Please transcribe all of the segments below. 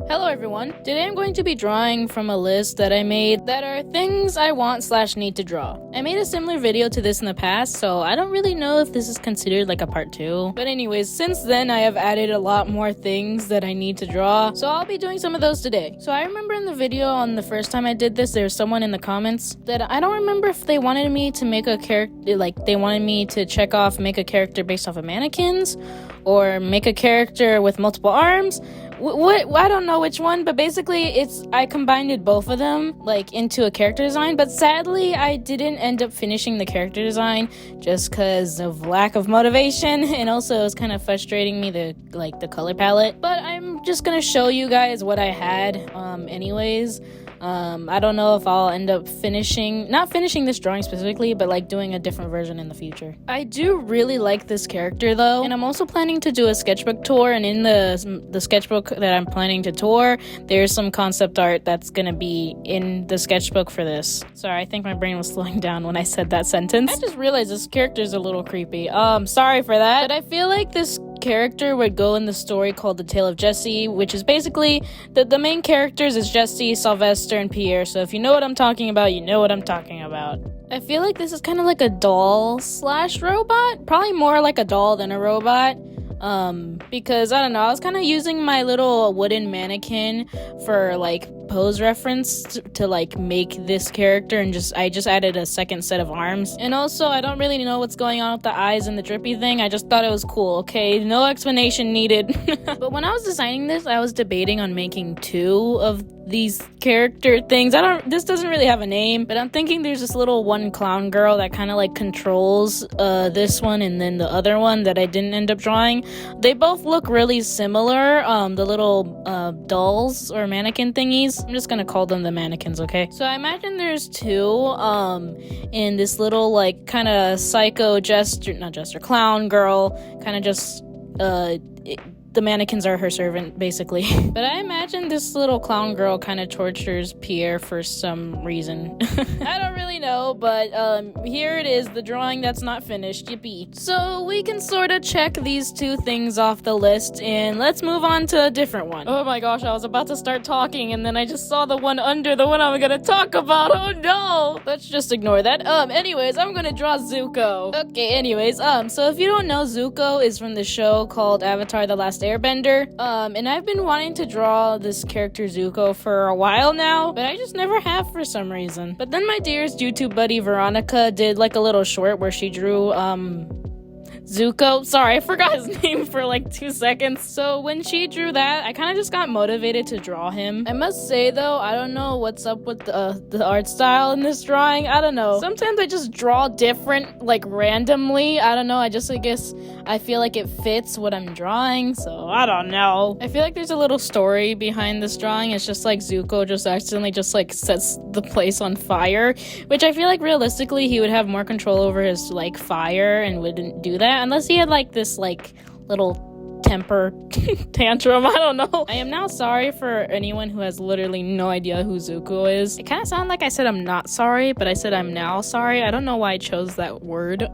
Hello everyone, today I'm going to be drawing from a list that I made that are things I want/need to draw. I made a similar video to this in the past, so I don't really know if this is considered like a part 2. But anyways, since then I have added a lot more things that I need to draw, so I'll be doing some of those today. So I remember in the video on the first time I did this, there was someone in the comments that I don't remember if they wanted me to make a character, like they wanted me to check off make a character based off of mannequins, or make a character with multiple arms. I don't know which one, but basically I combined both of them like into a character design, but sadly I didn't end up finishing the character design just because of lack of motivation, and also it was kind of frustrating me the color palette. But I'm just gonna show you guys what I had anyways. I don't know if I'll end up not finishing this drawing specifically, but like doing a different version in the future. I do really like this character though, and I'm also planning to do a sketchbook tour, and in the sketchbook that I'm planning to tour, there's some concept art that's gonna be in the sketchbook for this. Sorry, I think my brain was slowing down when I said that sentence. I just realized this character's a little creepy. Sorry for that, but I feel like this character would go in the story called The Tale of Jessie, which is basically the main characters is Jessie, Sylvester, and Pierre. So if you know what I'm talking about, you know what I'm talking about. I feel like this is kind of like a doll/robot, probably more like a doll than a robot. Because I don't know, I was kind of using my little wooden mannequin for like pose reference to like make this character, and I just added a second set of arms. And also I don't really know what's going on with the eyes and the drippy thing. I just thought it was cool. Okay, no explanation needed. But when I was designing this, I was debating on making 2 of these character things. This doesn't really have a name, but I'm thinking there's this little one clown girl that kind of like controls this one, and then the other one that I didn't end up drawing. They both look really similar, the little dolls or mannequin thingies. I'm just gonna call them the mannequins, okay? So I imagine there's 2 in this little like kind of psycho clown girl, kind of just the mannequins are her servant, basically. But I imagine this little clown girl kind of tortures Pierre for some reason. I don't really know, but here it is, the drawing that's not finished. Yippee. So we can sort of check these 2 things off the list, and let's move on to a different one. Oh my gosh, I was about to start talking, and then I just saw the one under the one I'm gonna talk about. Oh no! Let's just ignore that. Anyways, I'm gonna draw Zuko. Okay, anyways, so if you don't know, Zuko is from the show called Avatar: The Last Airbender, and I've been wanting to draw this character Zuko for a while now, but I just never have for some reason. But then my dearest YouTube buddy Veronica did like a little short where she drew Zuko. Sorry, I forgot his name for like 2 seconds. So when she drew that, I kind of just got motivated to draw him. I must say though, I don't know what's up with the art style in this drawing. I don't know. Sometimes I just draw different, like randomly. I don't know. I guess I feel like it fits what I'm drawing. So I don't know. I feel like there's a little story behind this drawing. It's just like Zuko just accidentally just like sets the place on fire, which I feel like realistically he would have more control over his like fire and wouldn't do that unless he had like this like little temper tantrum. I don't know. I am now sorry for anyone who has literally no idea who Zuko is. It kind of sounded like I said I'm not sorry, but I said I'm now sorry. I don't know why I chose that word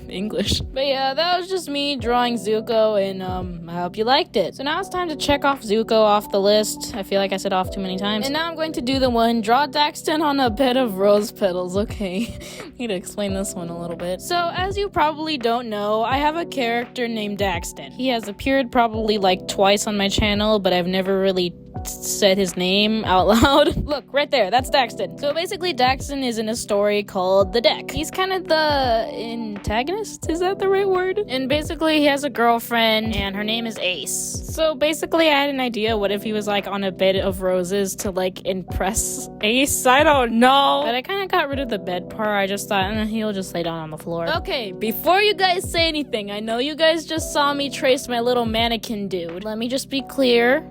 English. But yeah, that was just me drawing Zuko, and I hope you liked it. So now it's time to check off Zuko off the list. I feel like I said off too many times. And now I'm going to do the one, draw Daxton on a bed of rose petals. Okay, need to explain this one a little bit. So as you probably don't know, I have a character named Daxton. He has appeared probably like twice on my channel, but I've never really said his name out loud. Look, right there, that's Daxton. So basically Daxton is in a story called The Deck. He's kind of the antagonist, is that the right word? And basically he has a girlfriend, and her name is Ace. So basically I had an idea, what if he was like on a bed of roses to like impress Ace? I don't know. But I kind of got rid of the bed part. I just thought he'll just lay down on the floor. Okay, before you guys say anything, I know you guys just saw me trace my little mannequin dude. Let me just be clear.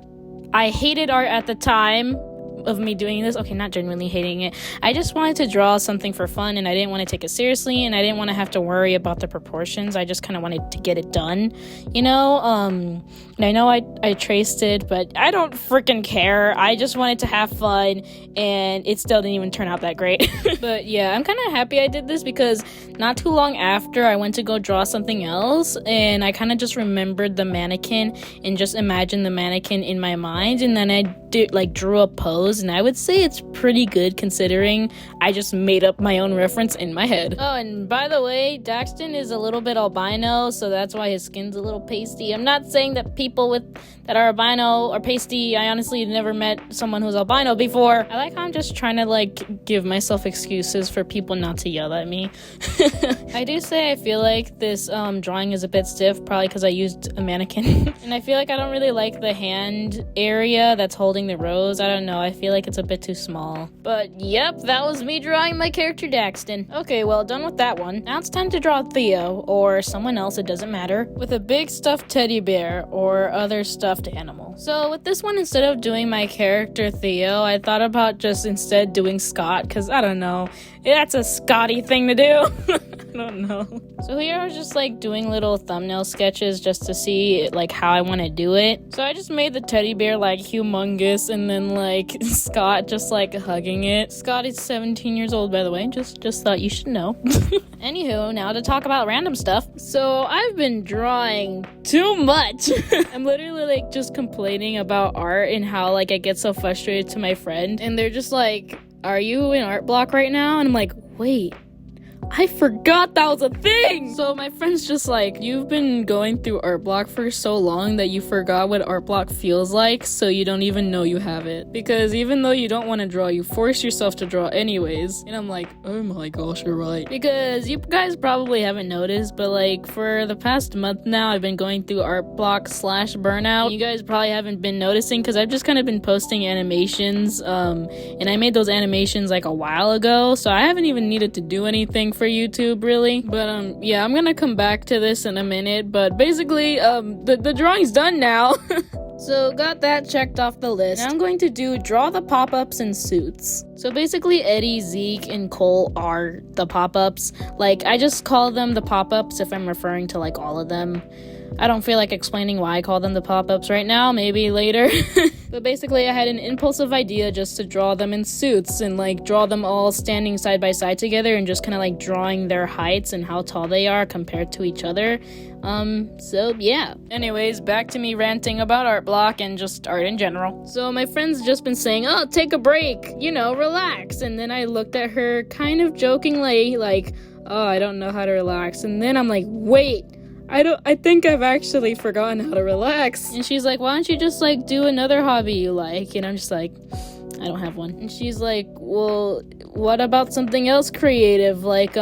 I hated art at the time. of me doing this. Okay, not genuinely hating it. I just wanted to draw something for fun, and I didn't want to take it seriously, and I didn't want to have to worry about the proportions. I just kind of wanted to get it done, you know? And I know I traced it, but I don't freaking care. I just wanted to have fun, and it still didn't even turn out that great. But yeah, I'm kind of happy I did this because not too long after, I went to go draw something else, and I kind of just remembered the mannequin and just imagined the mannequin in my mind, and then I drew a pose, and I would say it's pretty good considering I just made up my own reference in my head. Oh, and by the way, Daxton is a little bit albino, so that's why his skin's a little pasty. I'm not saying that people that are albino or pasty. I honestly never met someone who's albino before. I like how I'm just trying to like give myself excuses for people not to yell at me. I do say I feel like this drawing is a bit stiff, probably because I used a mannequin. And I feel like I don't really like the hand area that's holding the rose. I don't know, I feel like it's a bit too small. But yep, that was me drawing my character Daxton. Okay, well, done with that one. Now it's time to draw Theo, or someone else, it doesn't matter, with a big stuffed teddy bear or other stuffed animal. So with this one, instead of doing my character Theo, I thought about just instead doing Scott, because I don't know, that's a Scotty thing to do. I don't know. So here I was just like doing little thumbnail sketches just to see like how I want to do it. So I just made the teddy bear like humongous, and then like Scott just like hugging it. Scott is 17 years old, by the way, just thought you should know. Anywho, now to talk about random stuff. So I've been drawing too much. I'm literally like just complaining about art and how like I get so frustrated to my friend, and they're just like, are you in art block right now? And I'm like, wait, I forgot that was a thing! So my friend's just like, you've been going through art block for so long that you forgot what art block feels like, so you don't even know you have it. Because even though you don't want to draw, you force yourself to draw anyways. And I'm like, oh my gosh, you're right. Because you guys probably haven't noticed, but like for the past month now, I've been going through art block / burnout. You guys probably haven't been noticing because I've just kind of been posting animations, and I made those animations like a while ago, so I haven't even needed to do anything for YouTube really. But yeah, I'm gonna come back to this in a minute, but basically the drawing's done now. So got that checked off the list. Now I'm going to draw the pop-ups in suits. So basically Eddie, Zeke, and Cole are the pop-ups. Like I just call them the pop-ups if I'm referring to like all of them. I don't feel like explaining why I call them the pop-ups right now, maybe later. But basically I had an impulsive idea just to draw them in suits and like draw them all standing side by side together and just kind of like drawing their heights and how tall they are compared to each other. So yeah. Anyways, back to me ranting about art block and just art in general. So my friend's just been saying, oh, take a break, you know, relax. And then I looked at her kind of jokingly like, oh, I don't know how to relax. And then I'm like, wait, I think I've actually forgotten how to relax. And she's like, why don't you just like do another hobby you like? And I'm just like, I don't have one. And she's like, well, what about something else creative? Like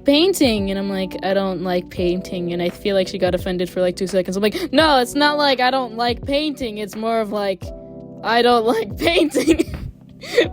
painting. And I'm like, I don't like painting. And I feel like she got offended for like 2 seconds. I'm like, no, it's not like I don't like painting. It's more of like, I don't like painting.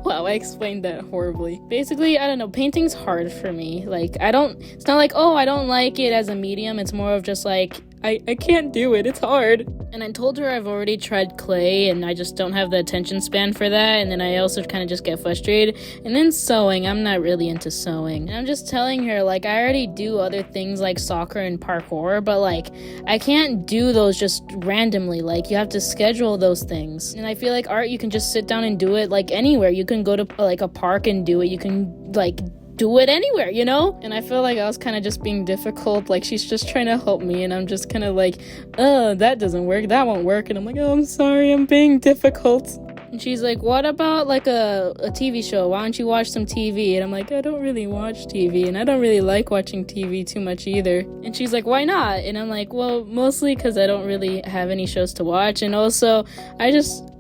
Wow, I explained that horribly. Basically, I don't know, painting's hard for me. Like, it's not like, oh, I don't like it as a medium. It's more of just like, I can't do it. It's hard. And I told her I've already tried clay and I just don't have the attention span for that. And then I also kind of just get frustrated. And then sewing, I'm not really into sewing. And I'm just telling her, like, I already do other things like soccer and parkour, but like, I can't do those just randomly. Like, you have to schedule those things. And I feel like art, you can just sit down and do it like anywhere. You can go to like a park and do it. You can like do it anywhere, you know? And I feel like I was kind of just being difficult. Like, she's just trying to help me, and I'm just kind of like, oh, that doesn't work, that won't work. And I'm like, oh, I'm sorry, I'm being difficult. And she's like, what about like a TV show? Why don't you watch some TV? And I'm like, I don't really watch TV, and I don't really like watching TV too much either. And she's like, why not? And I'm like, well, mostly because I don't really have any shows to watch, and also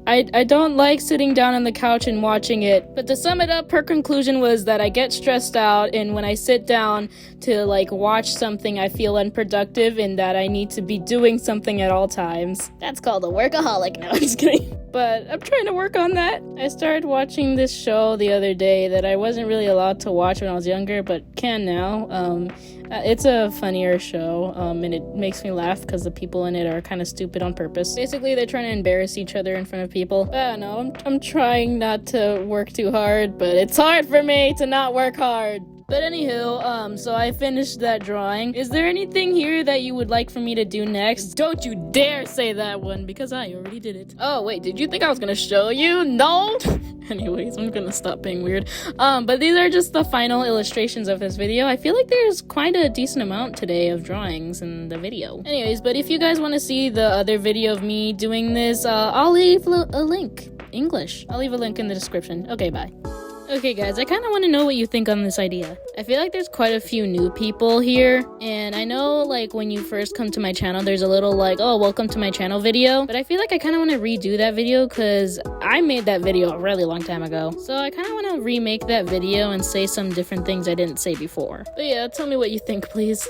I don't like sitting down on the couch and watching it. But to sum it up, her conclusion was that I get stressed out, and when I sit down to like watch something, I feel unproductive and that I need to be doing something at all times. That's called a workaholic. No, I'm just kidding. But I'm trying to work on that. I started watching this show the other day that I wasn't really allowed to watch when I was younger, but can now. It's a funnier show, and it makes me laugh because the people in it are kind of stupid on purpose. Basically, they're trying to embarrass each other in front of people. I don't know, I'm trying not to work too hard, but it's hard for me to not work hard. But anywho, so I finished that drawing. Is there anything here that you would like for me to do next? Don't you dare say that one, because I already did it. Oh, wait, did you think I was gonna show you? No? Anyways, I'm gonna stop being weird. But these are just the final illustrations of this video. I feel like there's quite a decent amount today of drawings in the video. Anyways, but if you guys want to see the other video of me doing this, I'll leave a link. English. I'll leave a link in the description. Okay, bye. Okay guys, I kind of want to know what you think on this idea. I feel like there's quite a few new people here, and I know like when you first come to my channel there's a little like, oh, welcome to my channel video, but I feel like I kind of want to redo that video because I made that video a really long time ago. So I kind of want to remake that video and say some different things I didn't say before. But yeah, tell me what you think, please.